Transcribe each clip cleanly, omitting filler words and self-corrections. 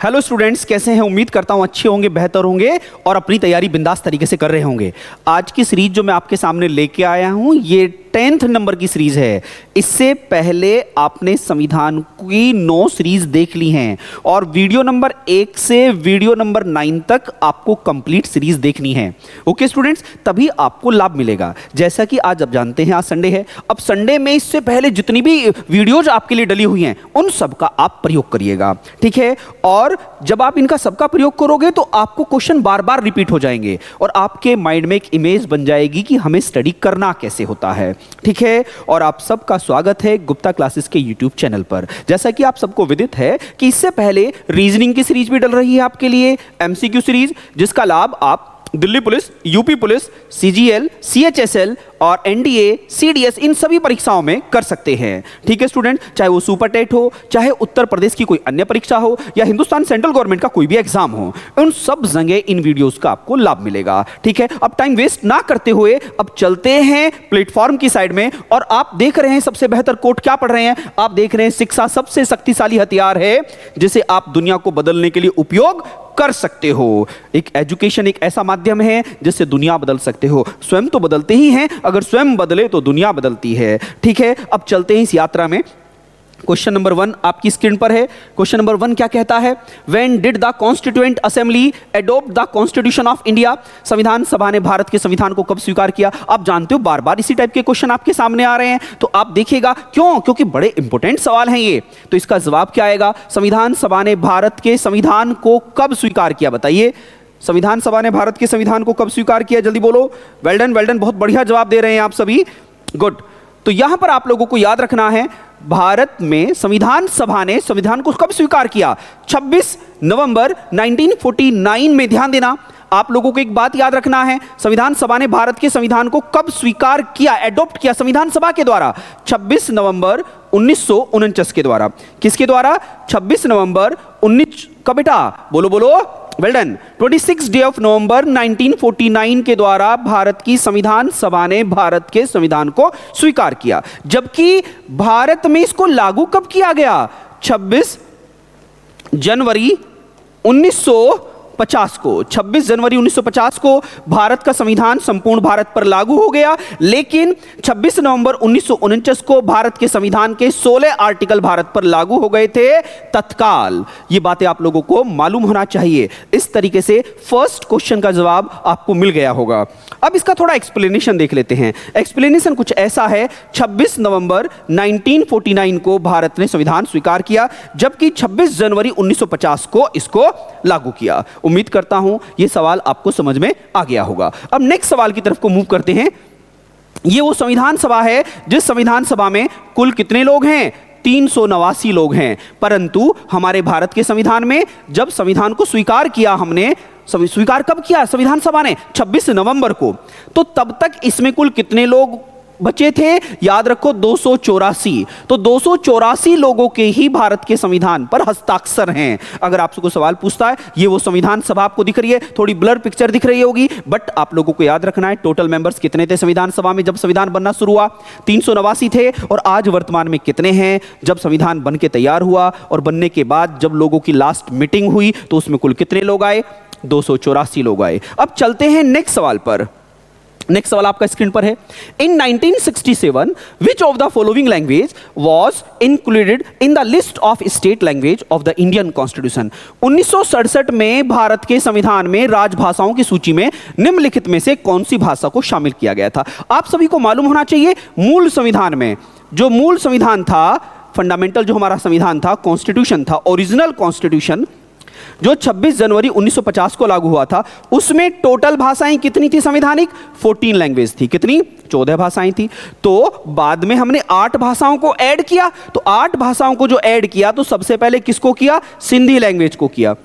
Hello students, कैसे हैं? उम्मीद करता हूं अच्छे होंगे, बेहतर होंगे और अपनी तैयारी बिंदास तरीके से कर रहे होंगे। आज की सीरीज जो मैं आपके सामने लेके आया हूं ये 10th नंबर की सीरीज है। इससे पहले आपने संविधान की 9 सीरीज देख ली हैं और वीडियो नंबर 1 से वीडियो नंबर 9 तक आपको कंप्लीट सीरीज देखनी है। ओके स्टूडेंट्स, तभी आपको लाभ मिलेगा। जैसा कि आज आप जानते हैं आज संडे है। अब संडे में इससे पहले जितनी भी वीडियोज आपके लिए डली हुई हैं उन सब का आप प्रयोग करिएगा, ठीक है? और जब आप इनका सबका प्रयोग करोगे तो आपको क्वेश्चन बार बार रिपीट हो जाएंगे और आपके माइंड में एक इमेज बन जाएगी कि हमें स्टडी करना कैसे होता है, ठीक है? और आप सबका स्वागत है गुप्ता क्लासेस के यूट्यूब चैनल पर। जैसा कि आप सबको विदित है कि इससे पहले रीजनिंग की सीरीज भी डल रही है आपके लिए, एमसीक्यू सीरीज, जिसका लाभ आप Delhi police, UP police, CGL, CHSL और एनडीए, सीडीएस इन सभी परीक्षाओं में कर सकते हैं, ठीक है स्टूडेंट? चाहे वो सुपर टेट हो, चाहे उत्तर प्रदेश की कोई अन्य परीक्षा हो या हिंदुस्तान सेंट्रल गवर्नमेंट का कोई भी एग्जाम हो, उन सब जगह इन वीडियोस का आपको लाभ मिलेगा, ठीक है? अब टाइम वेस्ट ना करते हुए अब चलते हैं प्लेटफॉर्म की साइड में। और आप देख रहे हैं सबसे बेहतर कोट क्या पढ़ रहे हैं? आप देख रहे हैं शिक्षा सबसे शक्तिशाली हथियार है जिसे आप दुनिया को बदलने के लिए उपयोग कर सकते हो। एक एजुकेशन एक ऐसा माध्यम है जिससे दुनिया बदल सकते हो। स्वयं तो बदलते ही हैं, अगर स्वयं बदले तो दुनिया बदलती है, ठीक है? अब चलते हैं इस यात्रा में। क्वेश्चन नंबर 1 आपकी स्क्रीन पर है। क्वेश्चन नंबर 1 क्या कहता है? When did the constituent assembly adopt the constitution of India? संविधान सभा ने भारत के संविधान को कब स्वीकार किया? आप जानते हो बार बार इसी टाइप के क्वेश्चन आपके सामने आ रहे हैं, तो आप देखिएगा क्यों, क्योंकि बड़े इंपॉर्टेंट सवाल हैं ये। तो इसका जवाब क्या आएगा? संविधान सभा ने भारत के संविधान को कब स्वीकार किया? बताइए, संविधान सभा ने भारत के संविधान को कब स्वीकार किया? जल्दी बोलो। वेल डन, वेल डन, बहुत बढ़िया जवाब दे रहे हैं आप सभी, गुड। तो यहां पर आप लोगों को याद रखना है भारत में संविधान सभा ने संविधान को कब स्वीकार किया? 26 नवंबर 1949 में। ध्यान देना, आप लोगों को एक बात याद रखना है, संविधान सभा ने भारत के संविधान को कब स्वीकार किया, एडॉप्ट किया? संविधान सभा के द्वारा 26 नवंबर 1949 के द्वारा। किसके द्वारा? 26 नवंबर 19 का बेटा बोलो बोलो, well done. 26 day of November 1949 के द्वारा भारत की संविधान सभा ने भारत के संविधान को स्वीकार किया। जबकि भारत में इसको लागू कब किया गया? 26 जनवरी 1950 को। 26 जनवरी 1950 को भारत का संविधान संपूर्ण भारत पर लागू हो गया, लेकिन 26 नवंबर 1949 को भारत के संविधान के 16 आर्टिकल भारत पर लागू हो गए थे तत्काल। ये बातें आप लोगों को मालूम होना चाहिए। इस तरीके से फर्स्ट क्वेश्चन का जवाब आपको मिल गया होगा। अब इसका थोड़ा एक्सप्लेनेशन देख लेते हैं। एक्सप्लेनेशन कुछ ऐसा है, 26 नवंबर 1949 को भारत ने संविधान स्वीकार किया, जबकि 26 जनवरी 1950 को इसको लागू किया। उम्मीद करता हूं यह सवाल आपको समझ में आ गया होगा। अब नेक्स्ट सवाल की तरफ को मूव करते हैं। यह वो संविधान सभा है जिस संविधान सभा में कुल कितने लोग हैं? 389 लोग हैं। परंतु हमारे भारत के संविधान में जब संविधान को स्वीकार किया हमने, स्वीकार कब किया संविधान सभा ने? 26 नवंबर को। तो तब तक इसमें कुल कितने लोग बचे थे? याद रखो 284। तो 284 लोगों के ही भारत के संविधान पर हस्ताक्षर हैं। अगर आपसे कोई सवाल पूछता है, ये वो संविधान सभा आपको दिख रही है, थोड़ी ब्लर पिक्चर दिख रही होगी, बट आप लोगों को याद रखना है टोटल मेंबर्स कितने थे संविधान सभा में जब संविधान बनना शुरू हुआ? 389 थे। और आज वर्तमान में कितने हैं? जब संविधान बन के तैयार हुआ और बनने के बाद जब लोगों की लास्ट मीटिंग हुई तो उसमें कुल कितने लोग आए? 284 लोग आए। अब चलते हैं नेक्स्ट सवाल पर। नेक्स्ट सवाल आपका स्क्रीन पर है। इन 1967 which of the following language was included in the list of state language of the Indian Constitution? 1967 में भारत के संविधान में राजभाषाओं की सूची में निम्नलिखित में से कौन सी भाषा को शामिल किया गया था? आप सभी को मालूम होना चाहिए, मूल संविधान में जो मूल संविधान था, फंडामेंटल जो हमारा संविधान था, कॉन्स्टिट्यूशन था, ओरिजिनल कॉन्स्टिट्यूशन जो 26 जनवरी 1950 को लागू हुआ था, उसमें टोटल भाषाएं कितनी थी संवैधानिक? 14 लैंग्वेज थी। कितनी? 14 भाषाएं थी। तो बाद में हमने 8 भाषाओं को ऐड किया। तो 8 भाषाओं को जो ऐड किया तो सबसे पहले किसको किया? सिंधी लैंग्वेज को किया।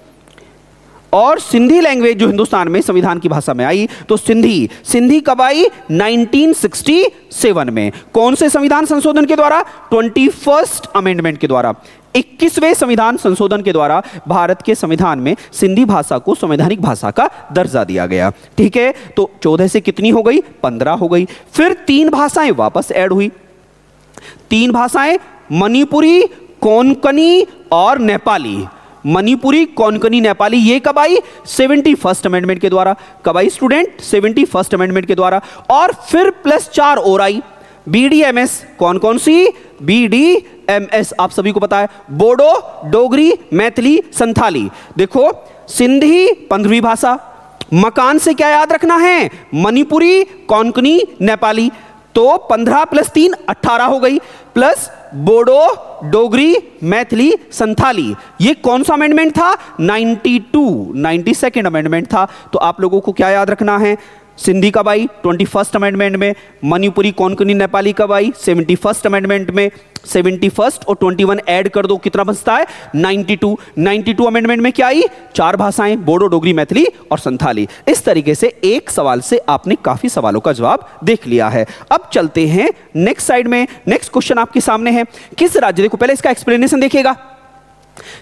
और सिंधी लैंग्वेज जो हिंदुस्तान में संविधान की भाषा में आई, तो सिंधी कब आई? 1967 में। कौन से संविधान संशोधन के द्वारा? 21st अमेंडमेंट के द्वारा। 21वें संविधान संशोधन के द्वारा भारत के संविधान में सिंधी भाषा को संवैधानिक भाषा का दर्जा दिया गया, ठीक है? तो 14 से कितनी हो गई? 15 हो गई। फिर 3 भाषाएं वापस ऐड हुई। 3 भाषाएं मणिपुरी, कोंकणी और नेपाली। मणिपुरी, कोंकणी, नेपाली, ये कब आई? 71st अमेंडमेंट के द्वारा। कब आई स्टूडेंट? 71st अमेंडमेंट के द्वारा। और फिर प्लस 4 और आई, BDMS। कौन कौन सी? BDMS आप सभी को पता है, बोडो, डोगरी, मैथिली, संथाली। देखो सिंधी 15वीं भाषा, मकान से क्या याद रखना है? मणिपुरी, कोंकणी, नेपाली। तो 15 + 3 18 हो गई, प्लस बोडो, डोगरी, मैथिली, संथाली। ये कौन सा अमेंडमेंट था? 92nd अमेंडमेंट था। तो आप लोगों को क्या याद रखना है? सिंधी कब आई? 21st अमेंडमेंट में। मणिपुरी, कोंकणी, नेपाली कब आई? 71st अमेंडमेंट में। 71st और 21 ऐड कर दो, कितना बचता है? 92 अमेंडमेंट में क्या आई? 4 भाषाएं, बोडो, डोगरी, मैथिली और संथाली। इस तरीके से एक सवाल से आपने काफी सवालों का जवाब देख लिया है। अब चलते हैं नेक्स्ट साइड में। नेक्स्ट क्वेश्चन आपके सामने है, किस राज्य, देखो पहले इसका एक्सप्लेनेशन देखिएगा,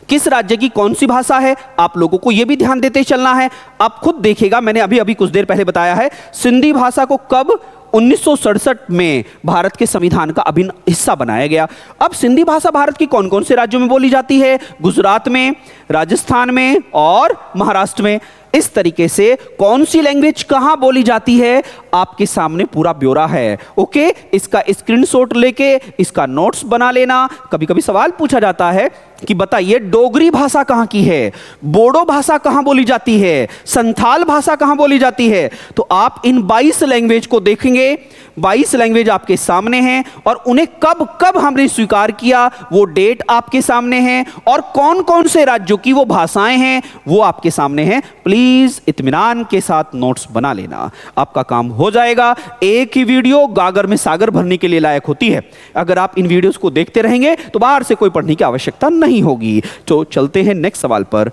किस राज्य की कौन सी भाषा है? आप लोगों को यह भी ध्यान देते चलना है। आप खुद देखिएगा, मैंने अभी कुछ देर पहले बताया है, सिंधी भाषा को कब? 1967 में भारत के संविधान का अभिन्न हिस्सा बनाया गया। अब सिंधी भाषा भारत की कौन कौन से राज्यों में बोली जाती है? गुजरात में, राजस्थान में और महाराष्ट्र में। इस तरीके से कौन सी लैंग्वेज कहां बोली जाती है आपके सामने पूरा ब्यौरा है। ओके, इसका स्क्रीनशॉट लेके इसका नोट्स बना लेना। कभी कभी सवाल पूछा जाता है कि बताइए डोगरी भाषा कहां की है, बोडो भाषा कहां बोली जाती है, संथाल भाषा कहां बोली जाती है। तो आप इन 22 लैंग्वेज को देखेंगे, 22 लैंग्वेज आपके सामने हैं और उन्हें कब कब हमने स्वीकार किया वो डेट आपके सामने है, और कौन कौन से राज्यों की वो भाषाएं हैं वो आपके सामने हैं। प्लीज इत्मीनान के साथ नोट्स बना लेना, आपका काम हो जाएगा। एक ही वीडियो गागर में सागर भरने के लिए लायक होती है। अगर आप इन वीडियोस को देखते रहेंगे तो बाहर से कोई पढ़ने की आवश्यकता नहीं होगी। तो चलते हैं नेक्स्ट सवाल पर।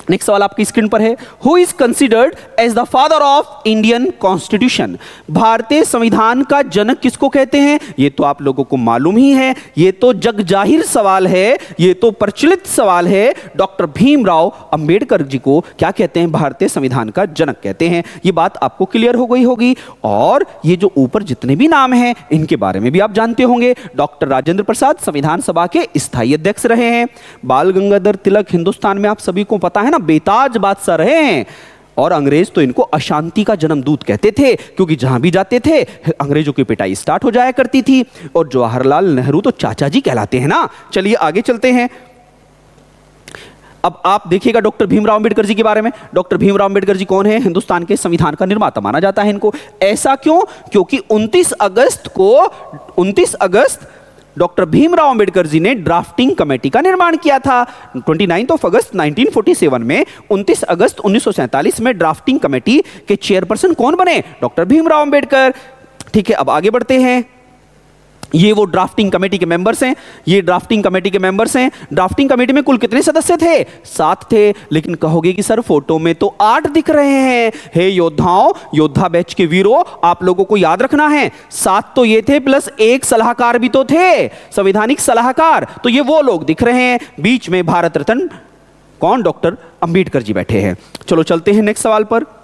नेक्स्ट सवाल आपकी स्क्रीन पर है, who is considered as the father of Indian constitution? भारतीय संविधान का जनक किसको कहते हैं? ये तो आप लोगों को मालूम ही है, ये तो जग जाहिर सवाल है, ये तो प्रचलित सवाल है। डॉक्टर भीमराव अंबेडकर जी को क्या कहते हैं? भारतीय संविधान का जनक कहते हैं। ये बात आपको क्लियर हो गई होगी। और ये जो ऊपर जितने भी नाम हैं इनके बारे में भी आप जानते होंगे। डॉक्टर राजेंद्र प्रसाद संविधान सभा के स्थायी अध्यक्ष रहे हैं। बाल गंगाधर तिलक हिंदुस्तान में आप सभी को पता है ना बेताज बादशाह रहे हैं, और अंग्रेज तो इनको अशांति का जन्मदूत कहते थे, क्योंकि जहां भी जाते थे अंग्रेजों की पिटाई स्टार्ट हो जाया करती थी। और जवाहरलाल नेहरू तो चाचा जी कहलाते हैं ना। चलिए आगे चलते हैं। अब आप देखिएगा डॉक्टर भीमराव अंबेडकर जी के बारे में। डॉक्टर भीमराव अंबेडकर जी कौन है? हिंदुस्तान के संविधान का निर्माता माना जाता है इनको। ऐसा क्यों? क्योंकि 29 अगस्त डॉक्टर भीमराव अंबेडकर जी ने ड्राफ्टिंग कमेटी का निर्माण किया था। 29 अगस्त 1947 में, 29 अगस्त 1947 में ड्राफ्टिंग कमेटी के चेयरपर्सन कौन बने? डॉक्टर भीमराव अंबेडकर। ठीक है, अब आगे बढ़ते हैं। ये वो ड्राफ्टिंग कमेटी के मेंबर्स हैं, ये ड्राफ्टिंग कमेटी के मेंबर्स हैं। ड्राफ्टिंग कमेटी में कुल कितने सदस्य थे? 7 थे। लेकिन कहोगे कि सर फोटो में तो 8 दिख रहे हैं। हे योद्धाओं, योद्धा बैच के वीरों, आप लोगों को याद रखना है 7 तो ये थे, प्लस एक सलाहकार भी तो थे, संवैधानिक सलाहकार। तो ये वो लोग दिख रहे हैं। बीच में भारत रत्न कौन? डॉक्टर अंबेडकर जी बैठे हैं। चलो चलते हैं नेक्स्ट सवाल पर।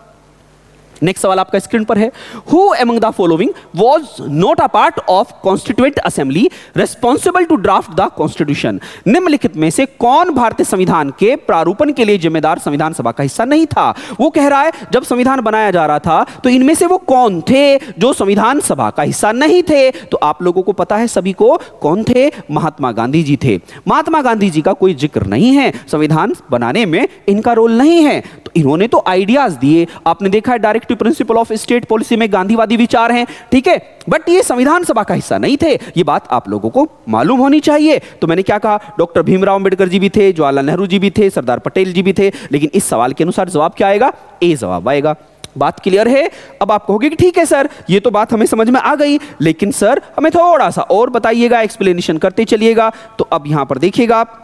नेक्स्ट सवाल आपका स्क्रीन पर है, who among the following was not a part of constituent assembly responsible to draft the constitution? निम्नलिखित में से कौन भारतीय संविधान के प्रारूपण के लिए जिम्मेदार संविधान सभा का हिस्सा नहीं था? वो कह रहा है जब संविधान बनाया जा रहा था तो इनमें से वो कौन थे जो संविधान सभा का हिस्सा नहीं थे? तो आप लोगों को पता है सभी को, कौन थे? महात्मा गांधी जी थे। महात्मा गांधी जी का कोई जिक्र नहीं है, संविधान बनाने में इनका रोल नहीं है। तो इन्होंने तो आइडियाज दिए। आपने देखा है direct principle of state policy में गांधीवादी विचार हैं, ठीक है, बट ये संविधान सभा का हिस्सा नहीं थे। ये बात आप लोगों को मालूम होनी चाहिए। तो मैंने क्या कहा? डॉक्टर भीमराव अंबेडकर जी भी थे, जवाहरलाल नेहरू जी भी थे, सरदार पटेल जी भी थे। लेकिन इस सवाल के अनुसार जवाब क्या आएगा? ए जवाब आएगा। बात क्लियर है? अब आप कहोगे कि ठीक है सर, ये तो बात हमें समझ में आ गई, लेकिन सर हमें थोड़ा सा और बताइएगा, एक्सप्लेनेशन करते चलिएगा। तो अब यहां पर देखिएगा आप,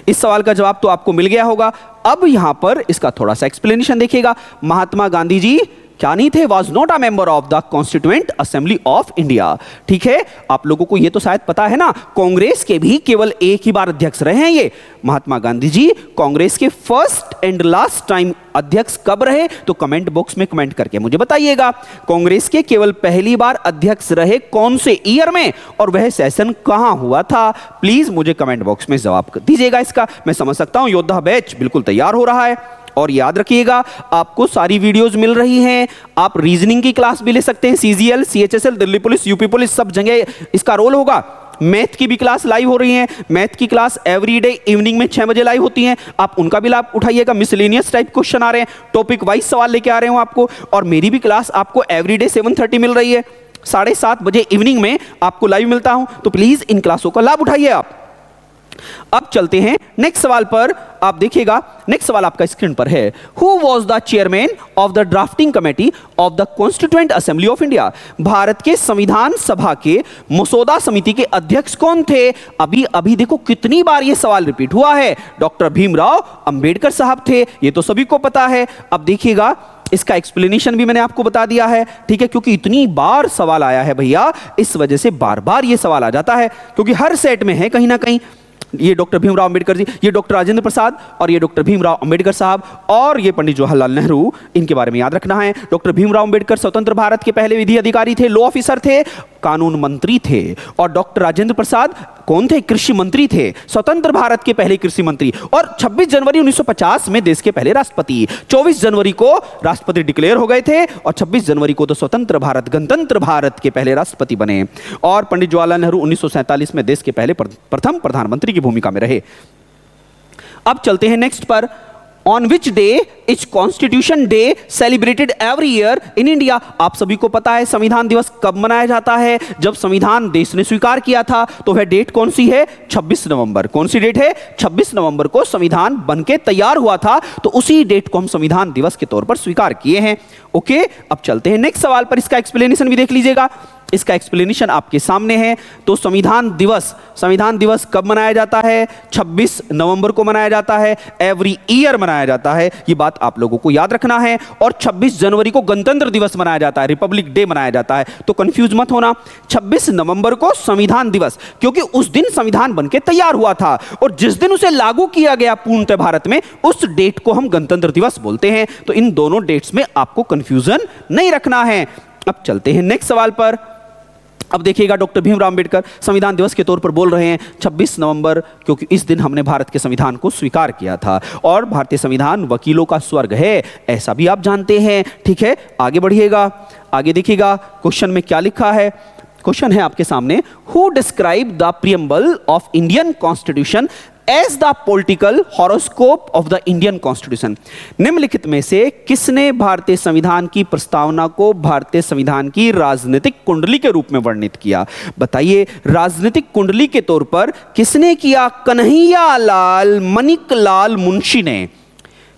इस सवाल का जवाब तो आपको मिल गया होगा। अब यहां पर इसका थोड़ा सा एक्सप्लेनेशन देखिएगा। महात्मा गांधी जी क्या नहीं थे? Was not a member of the constituent assembly of India. ठीक है, आप लोगों को ये तो शायद पता है ना, कांग्रेस के भी केवल एक ही बार अध्यक्ष रहे हैं ये, महात्मा गांधी जी। कांग्रेस के फर्स्ट एंड लास्ट टाइम अध्यक्ष कब रहे? तो कमेंट बॉक्स में कमेंट करके मुझे बताइएगा। कांग्रेस के केवल पहली बार अध्यक्ष रहे कौन से ईयर में, और वह सेशन कहां हुआ था? प्लीज मुझे कमेंट बॉक्स में जवाब दीजिएगा इसका। मैं समझ सकता हूं योद्धा बैच बिल्कुल तैयार हो रहा है। और याद रखिएगा, आपको सारी वीडियोस मिल रही हैं। आप रीजनिंग की क्लास भी ले सकते हैं, CGL, CHSL, Delhi police, UP police, सब जगह इसका रोल होगा। मैथ की भी क्लास लाइव हो रही है। मैथ की क्लास एवरीडे इवनिंग में 6 बजे लाइव होती हैं, आप उनका भी लाभ उठाइएगा। मिसलेनियस टाइप क्वेश्चन आ रहे हैं, टॉपिक वाइज सवाल लेके आ रहे हूं आपको। और मेरी भी क्लास आपको एवरीडे 7:30 मिल रही है, 7:30 बजे इवनिंग में आपको लाइव मिलता हूं। तो प्लीज इन क्लासों का लाभ उठाइए आप। अब चलते हैं नेक्स्ट सवाल पर। आप देखिएगा, नेक्स्ट सवाल आपका स्क्रीन पर है। Who was the chairman of the drafting committee of the constituent assembly of India? Bharat के संविधान सभा के मसौदा समिति के अध्यक्ष कौन थे? अभी अभी देखो कितनी बार यह सवाल रिपीट हुआ है। डॉक्टर भीमराव अंबेडकर साहब थे, ये तो सभी को पता है। अब देखिएगा, इसका एक्सप्लेनेशन भी मैंने आपको बता दिया है। ठीक है, क्योंकि इतनी बार सवाल आया है भैया, इस वजह से बार बार यह सवाल आ जाता है, क्योंकि हर सेट में है कहीं ना कहीं। ये डॉक्टर भीमराव अंबेडकर जी, ये डॉक्टर राजेंद्र प्रसाद, और ये डॉक्टर भीमराव अंबेडकर साहब, और ये पंडित जवाहरलाल नेहरू, इनके बारे में याद रखना है। डॉक्टर भीमराव अंबेडकर स्वतंत्र भारत के पहले विधि अधिकारी थे, लॉ ऑफिसर थे, कानून मंत्री थे। और डॉक्टर राजेंद्र प्रसाद कौन थे? कृषि मंत्री थे, स्वतंत्र भारत के पहले कृषि मंत्री। और 26 जनवरी 1950 में देश के पहले राष्ट्रपति। 24 जनवरी को राष्ट्रपति डिक्लेयर हो गए थे, और 26 जनवरी को तो स्वतंत्र भारत, गणतंत्र भारत के पहले राष्ट्रपति बने। और पंडित जवाहरलाल नेहरू 1947 में देश के पहले प्रथम प्रधानमंत्री की भूमिका में रहे। अब चलते हैं नेक्स्ट पर। On which day is constitution day celebrated every year in India? आप सभी को पता है संविधान दिवस कब मनाया जाता है? जब संविधान देश ने स्वीकार किया था। तो वह डेट कौन सी है? 26 नवंबर। कौन सी डेट है? 26 नवंबर को संविधान बनके तैयार हुआ था, तो उसी डेट को हम संविधान दिवस के तौर पर स्वीकार किए हैं। ओके, अब चलते हैं नेक्स्ट सवाल पर। इसका एक्सप्लेनेशन भी देख लीजिएगा, इसका एक्सप्लेनेशन आपके सामने है। तो संविधान दिवस कब मनाया जाता है? 26 नवंबर को मनाया जाता है, एवरी ईयर मनाया जाता है, ये बात आप लोगों को याद रखना है। और 26 जनवरी को गणतंत्र दिवस मनाया जाता है, रिपब्लिक डे मनाया जाता है। तो कंफ्यूज मत होना, 26 नवंबर को संविधान दिवस, क्योंकि उस दिन संविधान बनके तैयार हुआ था, और जिस दिन उसे लागू किया गया पूर्णतः भारत में, उस डेट को हम गणतंत्र दिवस बोलते हैं। तो इन दोनों डेट्स में आपको कंफ्यूजन नहीं रखना है। अब चलते हैं नेक्स्ट सवाल पर। अब देखिएगा, डॉक्टर भीमराव अंबेडकर संविधान दिवस के तौर पर बोल रहे हैं 26 नवंबर, क्योंकि इस दिन हमने भारत के संविधान को स्वीकार किया था। और भारतीय संविधान वकीलों का स्वर्ग है, ऐसा भी आप जानते हैं। ठीक है, आगे बढ़िएगा, आगे देखिएगा क्वेश्चन में क्या लिखा है। क्वेश्चन है आपके सामने, who describe the preamble of Indian constitution as the political horoscope of the Indian constitution? निम्नलिखित में से किसने भारतीय संविधान की प्रस्तावना को भारतीय संविधान की राजनीतिक कुंडली के रूप में वर्णित किया? बताइए, राजनीतिक कुंडली के तौर पर किसने किया? कन्हैयालाल मणिकलाल मुंशी ने।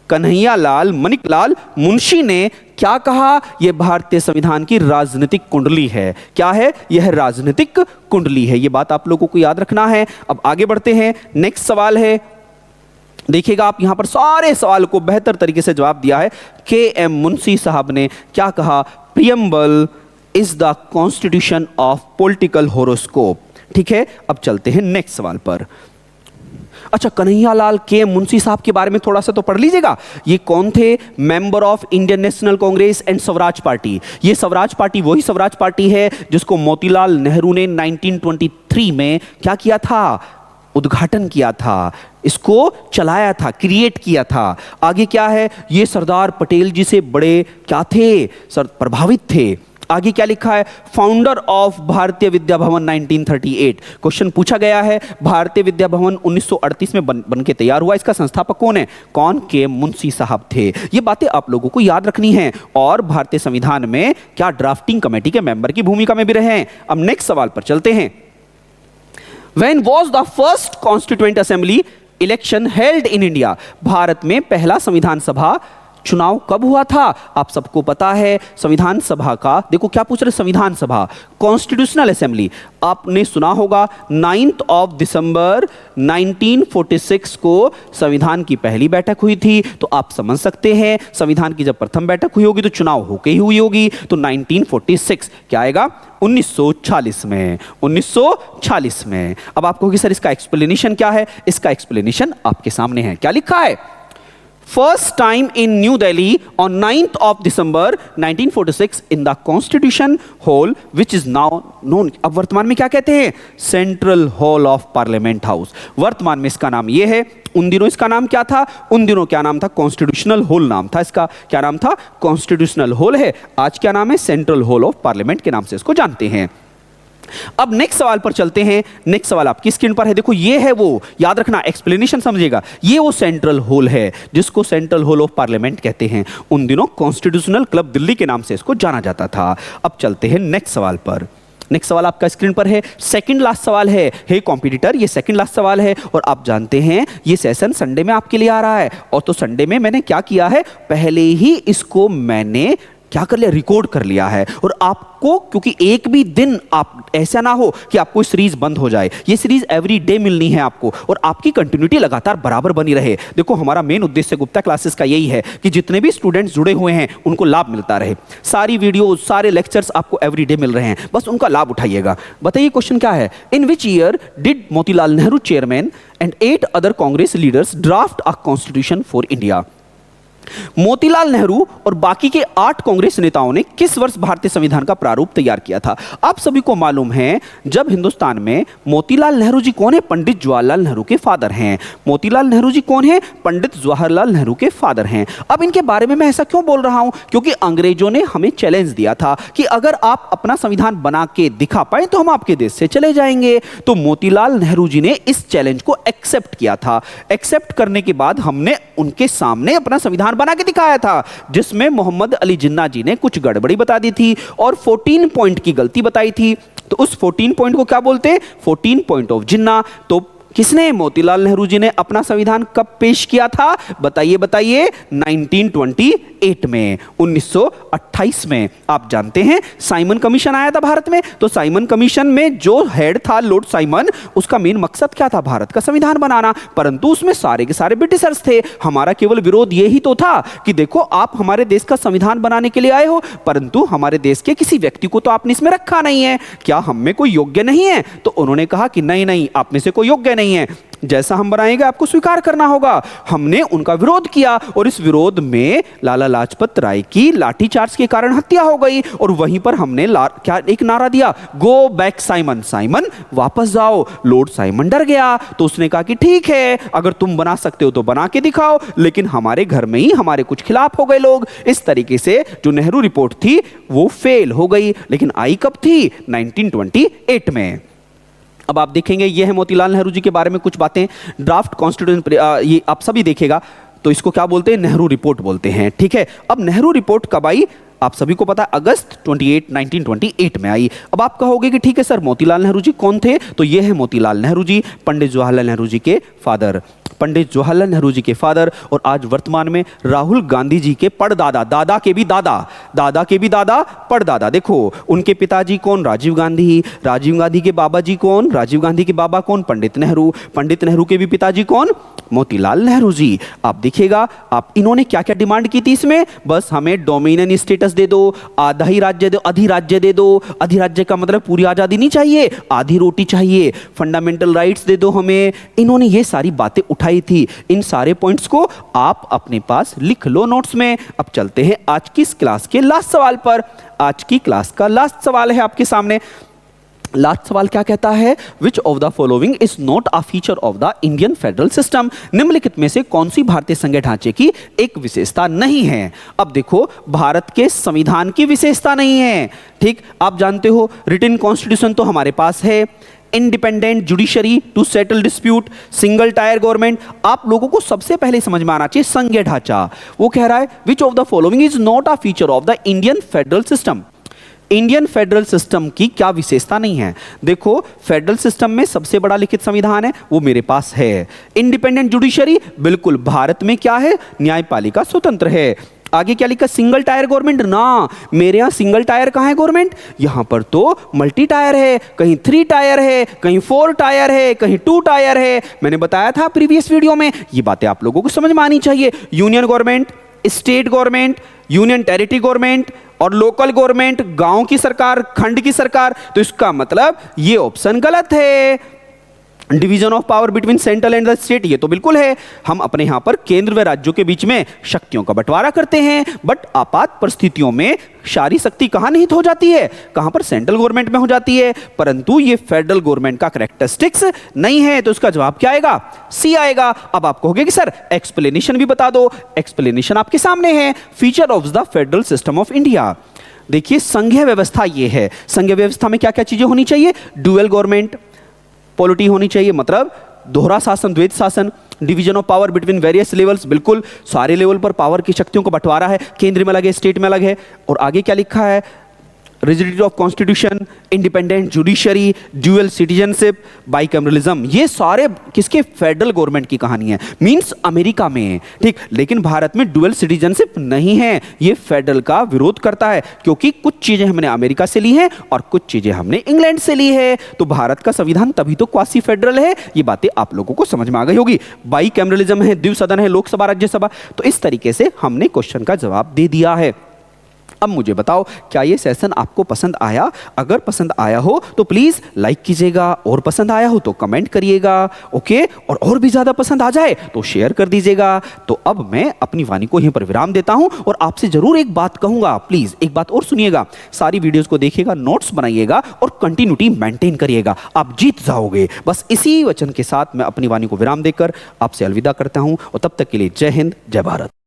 कन्हैयालाल मणिकलाल मुंशी ने क्या कहा? यह भारतीय संविधान की राजनीतिक कुंडली है। क्या है? यह राजनीतिक कुंडली है, यह बात आप लोगों को याद रखना है। अब आगे बढ़ते हैं, नेक्स्ट सवाल है। देखिएगा, आप यहां पर सारे सवाल को बेहतर तरीके से जवाब दिया है। के.एम. मुंशी साहब ने क्या कहा? Preamble is the constitution of political horoscope. ठीक है, अब चलते हैं नेक्स्ट सवाल पर। अच्छा, कन्हैयालाल के मुंशी साहब के बारे में थोड़ा सा तो पढ़ लीजिएगा। ये कौन थे? Member of Indian national Congress and Swaraj party. ये स्वराज पार्टी वही स्वराज पार्टी है जिसको मोतीलाल नेहरू ने 1923 में क्या किया था? उद्घाटन किया था, इसको चलाया था, क्रिएट किया था। आगे क्या है? ये सरदार पटेल जी से बड़े क्या थे? प्रभावित थे। आगे क्या लिखा है? Founder of Bharatiya Vidya Bhavan 1938। Question पूछा गया है, भारतीय विद्या भवन 1938 में बन के तैयार हुआ, इसका संस्थापक कौन है? कौन? के मुंशी साहब थे। ये बातें आप लोगों को याद रखनी है। और भारतीय संविधान में क्या ड्राफ्टिंग कमेटी के मेंबर की भूमिका में भी रहे हैं। अब नेक्स्ट सवाल पर चलते हैं। When was the first constituent assembly election held in India? Bharat में पहला संविधान सभा चुनाव कब हुआ था? आप सबको पता है, संविधान सभा का, देखो क्या पूछ रहे, संविधान सभा, कॉन्स्टिट्यूशनल असेंबली, आपने सुना होगा 9 दिसंबर 1946 को संविधान की पहली बैठक हुई थी। तो आप समझ सकते हैं संविधान की जब प्रथम बैठक हुई होगी तो चुनाव होके ही हुई होगी, तो 1946 क्या आएगा? 1940 में, 1940 में। अब आप कहोगे सर इसका एक्सप्लेनेशन क्या है? इसका एक्सप्लेनेशन आपके सामने है, क्या लिखा है? First time in New Delhi on 9th of December 1946 in the Constitution Hall, which is now known, अब वर्तमान में क्या कहते हैं? Central Hall of Parliament House। वर्तमान में इसका नाम ये है, उन दिनों इसका नाम क्या था? उन दिनों क्या नाम था? कॉन्स्टिट्यूशनल हॉल नाम था इसका। क्या नाम था? कॉन्स्टिट्यूशनल हॉल है। आज क्या नाम है? सेंट्रल हॉल ऑफ पार्लियामेंट के नाम से इसको जानते हैं। अब नेक्स्ट सवाल पर चलते हैं। नेक्स्ट सवाल आपकी स्क्रीन पर है, देखो ये है वो, याद रखना, एक्सप्लेनेशन समझिएगा, ये वो सेंट्रल हॉल है जिसको सेंट्रल हॉल ऑफ पार्लियामेंट कहते हैं। उन दिनों कॉन्स्टिट्यूशनल क्लब दिल्ली के नाम से इसको जाना जाता था। अब चलते हैं नेक्स्ट सवाल पर। नेक्स्ट सवाल आपका स्क्रीन पर है, सेकंड लास्ट सवाल है। हे कॉम्पिटिटर, ये सेकंड लास्ट सवाल है और आप जानते हैं ये सेशन संडे में आपके लिए आ रहा है। और तो संडे में मैंने क्या किया है, पहले ही इसको मैंने क्या कर लिया, रिकॉर्ड कर लिया है। और आपको, क्योंकि एक भी दिन आप ऐसा ना हो कि आपको सीरीज बंद हो जाए, ये सीरीज एवरी डे मिलनी है आपको और आपकी कंटिन्यूटी लगातार बराबर बनी रहे। देखो हमारा मेन उद्देश्य गुप्ता क्लासेस का यही है कि जितने भी स्टूडेंट्स जुड़े हुए हैं उनको लाभ मिलता रहे। सारी वीडियो, सारे लेक्चर्स आपको एवरी डे मिल रहे हैं, बस उनका लाभ उठाइएगा। बताइए क्वेश्चन क्या है, in which year did Motilal Nehru chairman and 8 other Congress leaders draft a constitution for India? Motilal Nehru और बाकी के 8 कांग्रेस नेताओं ने किस वर्ष भारतीय संविधान का प्रारूप तैयार किया था? आप सभी को मालूम है, जब हिंदुस्तान में, मोतीलाल नेहरू जी कौन है? पंडित जवाहरलाल नेहरू के फादर हैं। मोतीलाल नेहरू जी कौन है? पंडित जवाहरलाल नेहरू के फादर हैं। अब इनके बारे में मैं ऐसा क्यों बोल रहा हूं? क्योंकि अंग्रेजों ने हमें चैलेंज दिया था कि अगर आप अपना संविधान बना के दिखा पाए तो हम आपके देश से चले जाएंगे। तो मोतीलाल नेहरू जी ने इस चैलेंज को एक्सेप्ट किया था। एक्सेप्ट करने के बाद हमने उनके सामने अपना संविधान बना के दिखाया था, जिसमें मोहम्मद अली जिन्ना जी ने कुछ गड़बड़ी बता दी थी और 14 पॉइंट की गलती बताई थी। तो उस 14 पॉइंट को क्या बोलते हैं? 14 पॉइंट ऑफ जिन्ना। तो किसने, मोतीलाल नेहरू जी ने अपना संविधान कब पेश किया था? बताइए बताइए, 1928 में, 1928 में। आप जानते हैं साइमन कमीशन आया था भारत में, तो साइमन कमीशन में जो हेड था लॉर्ड साइमन, उसका मेन मकसद क्या था? भारत का संविधान बनाना। परंतु उसमें सारे के सारे ब्रिटिशर्स थे। हमारा केवल विरोध यही तो था कि देखो आप हमारे देश का संविधान बनाने के लिए आए हो, परंतु हमारे देश के किसी व्यक्ति को तो आपने इसमें रखा नहीं है, क्या हम में कोई योग्य नहीं है? तो उन्होंने कहा कि नहीं नहीं, आप में से कोई योग्य नहीं है, जैसा हम बनाएंगे आपको स्वीकार करना होगा। हमने उनका विरोध किया और इस विरोध में लाला लाजपत राय की लाठीचार्ज के कारण हत्या हो गई। और वहीं पर हमने क्या एक नारा दिया, गो बैक साइमन, साइमन वापस जाओ। लॉर्ड साइमन डर गया, तो उसने कहा कि ठीक है, अगर तुम बना सकते हो तो बना के दिखाओ, लेकिन हमारे घर में ही हमारे कुछ खिलाफ हो गए लोग। इस तरीके से जो नेहरू रिपोर्ट थी वो फेल हो गई, लेकिन आई कब थी? 1928 में। अब आप देखेंगे ये है मोतीलाल नेहरू जी के बारे में कुछ बातें, ड्राफ्ट कॉन्स्टिट्यूशन, ये आप सभी देखेगा, तो इसको क्या बोलते हैं? नेहरू रिपोर्ट बोलते हैं। ठीक है, अब नेहरू रिपोर्ट कब आई? आप सभी को पता है, अगस्त 28, 1928 में आई। अब आप कहोगे कि ठीक है सर, मोतीलाल नेहरू जी कौन थे? तो ये है मोतीलाल नेहरू जी, पंडित जवाहरलाल नेहरू जी के फादर, पंडित जवाहरलाल नेहरू जी के फादर। और आज वर्तमान में राहुल गांधी जी के पड़दादा, दादा के भी दादा, दादा के भी दादा, पड़दादा। देखो उनके पिताजी कौन? राजीव गांधी। राजीव गांधी के बाबा जी कौन? राजीव गांधी के बाबा कौन? पंडित नेहरू। पंडित नेहरू के भी पिताजी कौन? मोतीलाल नेहरू जी। आप देखिएगा, आप इन्होंने क्या क्या डिमांड की थी इसमें? बस हमें डोमिनियन स्टेटस दे दो, आधा ही राज्य दो, अधिराज्य दे दो। अधिराज्य का मतलब पूरी आजादी नहीं चाहिए, आधी रोटी चाहिए। फंडामेंटल राइट्स दे दो हमें। इन्होंने ये सारी बातें उठाई थी। इन सारे पॉइंट्स को आप अपने पास लिख लो नोट्स में। अब चलते हैं आज की इस क्लास के लास्ट सवाल पर। आज की क्लास का लास्ट सवाल है आपके सामने। लास्ट सवाल क्या कहता है? Which of the following is not a feature of the Indian federal system? निम्नलिखित में से कौन सी भारतीय संघीय ढांचे की एक विशेषता नहीं है? अब देखो, भारत के संविधान की विशेषता नहीं है, ठीक, आप जानते हो रिटन कॉन्स्टिट्यूशन तो हमारे पास है, independent judiciary to settle dispute, single tier government. आप लोगों को सबसे पहले समझ में आना चाहिए संघीय ढांचा। वो कह रहा है which of the following is not a feature of the Indian federal system? Indian federal system की क्या विशेषता नहीं है? देखो, फेडरल सिस्टम में सबसे बड़ा लिखित संविधान है, वो मेरे पास है। इंडिपेंडेंट जुडिशरी, बिल्कुल, भारत में क्या है? न्यायपालिका स्वतंत्र है। आगे क्या लिखा? सिंगल टायर गवर्नमेंट ना, मेरे यहां सिंगल टायर कहां है गवर्नमेंट? यहां पर तो मल्टी टायर है, कहीं 3 टायर है, कहीं 4 टायर है, कहीं 2 टायर है। मैंने बताया था प्रीवियस वीडियो में, ये बातें आप लोगों को समझ में आनी चाहिए। Union government, state government, union territory government और लोकल गवर्नमेंट, गांव की सरकार, खंड की सरकार। तो इसका मतलब ये ऑप्शन गलत है। Division of power between central and the state, ये तो बिल्कुल है। हम अपने यहां पर केंद्र व राज्यों के बीच में शक्तियों का बंटवारा करते हैं, बट आपात परिस्थितियों में सारी शक्ति कहां निहित हो जाती है? कहां पर? सेंट्रल गवर्नमेंट में हो जाती है। परंतु ये फेडरल गवर्नमेंट का कैरेक्टरिस्टिक्स नहीं है, तो इसका जवाब क्या आएगा? सी आएगा। अब आप कहोगे कि सर एक्सप्लेनेशन भी बता दो। एक्सप्लेनेशन आपके सामने है। Feature of the federal system of India. देखिए, संघीय व्यवस्था ये है। संघीय व्यवस्था में क्या क्या चीजें होनी चाहिए? डुअल गवर्नमेंट पॉलिटी होनी चाहिए, मतलब दोहरा शासन, द्वैत शासन। Division of power between various levels, बिल्कुल सारे लेवल पर पावर की शक्तियों को बंटवारा है, केंद्र में अलग है, स्टेट में अलग है। और आगे क्या लिखा है? Rigidity of constitution, independent judiciary, dual citizenship, bicameralism, ये सारे किसके? फेडरल गवर्नमेंट की कहानी है, मींस अमेरिका में, ठीक। लेकिन भारत में ड्यूअल सिटीजनशिप नहीं है, ये फेडरल का विरोध करता है, क्योंकि कुछ चीजें हमने अमेरिका से ली हैं और कुछ चीजें हमने इंग्लैंड से ली है। तो भारत का संविधान तभी तो क्वासी फेडरल है। ये बातें आप लोगों को समझ में आ गई होगी। बाइकैमरलिज्म है, द्विसदन है, लोकसभा राज्यसभा। तो इस तरीके से हमने क्वेश्चन का जवाब दे दिया है। अब मुझे बताओ, क्या ये सेशन आपको पसंद आया? अगर पसंद आया हो तो प्लीज लाइक कीजिएगा, और पसंद आया हो तो कमेंट करिएगा, ओके। और भी ज्यादा पसंद आ जाए तो शेयर कर दीजिएगा। तो अब मैं अपनी वाणी को यहीं पर विराम देता हूं और आपसे जरूर एक बात कहूंगा, प्लीज एक बात और सुनिएगा। सारी वीडियोस को देखिएगा, नोट्स बनाइएगा और कंटिन्यूटी मेंटेन करिएगा, आप जीत जाओगे। बस इसी वचन के साथ मैं अपनी वाणी को विराम देकर आपसे अलविदा करता हूं, और तब तक के लिए जय हिंद, जय भारत।